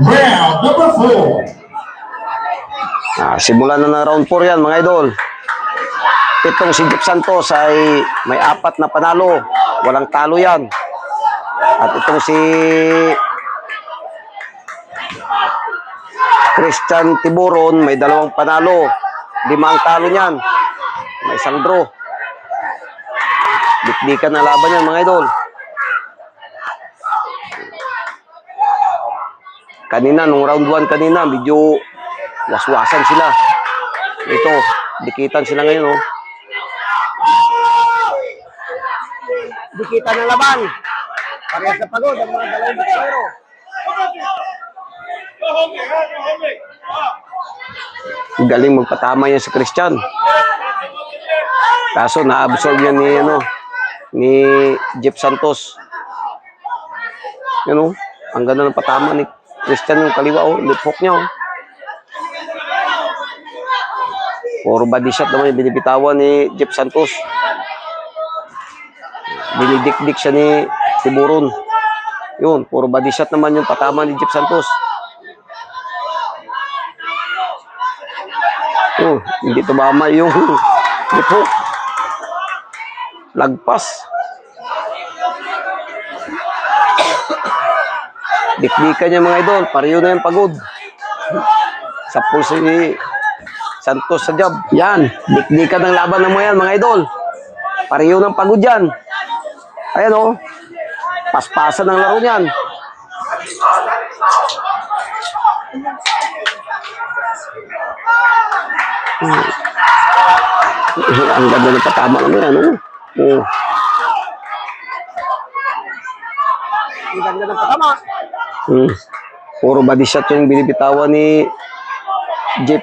Round number 4. Simulan na ng round 4 yan, mga idol. Itong si Jeff Santos ay may 4 na panalo. Walang talo yan. At itong si Christian Tiburon may 2 panalo. 5 ang talo niyan. May 1 draw. Dikdikan na laban yan, mga idol. Kanina, nung round 1 kanina, medyo waswasan sila. Ito, dikitan sila ngayon, oh. Dikitan na laban. Parehas na pagod ang mga dalawang boksero. Galing magpatama yan si Christian. Kaso na-absorb yan ni Jeff Santos. Yan, oh. Ang ganda ng patama ni Christian yung kaliwa, oh. Lipok niya, oh. Puro body shot naman yung binibitawan ni Jeff Santos. Dinidikdik siya ni Tiburon. Yun, puro body shot naman yung patama ni Jeff Santos. Oh, hindi tumama yung lipok. Lagpas. Dikdikan niya, mga idol. Pareho na yung pagod. Sapul si Santos sa job. Yan. Dikdikan ng laban ng mga idol. Pareho ng pagod yan. Ayan, oh. Paspasan ng laro niyan. Ang ganda ng patama naman yan, oh. Oh. Ang ganda ng patama. Puro body shot yung binibitawan ni Jeff.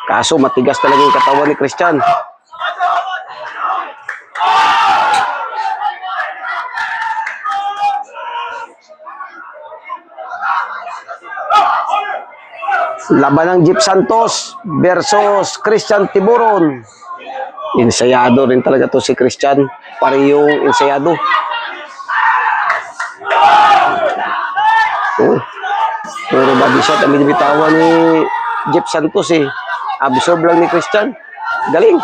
Kaso matigas talaga yung katawan ni Christian. Laban ng Jeff Santos versus Christian Tiburon. Insayado rin talaga to si Christian. Parehong insayado. Oh, puro body shot ang binibitawan ni Jeff Santos, eh. Absorb lang ni Christian. Galing.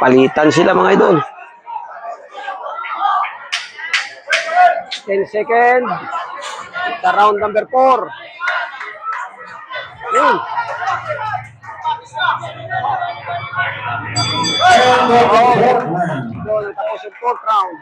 Palitan sila, mga idol. 10 seconds. Sa round number 4. Yun. And the fourth round. Tapos yung 4th round.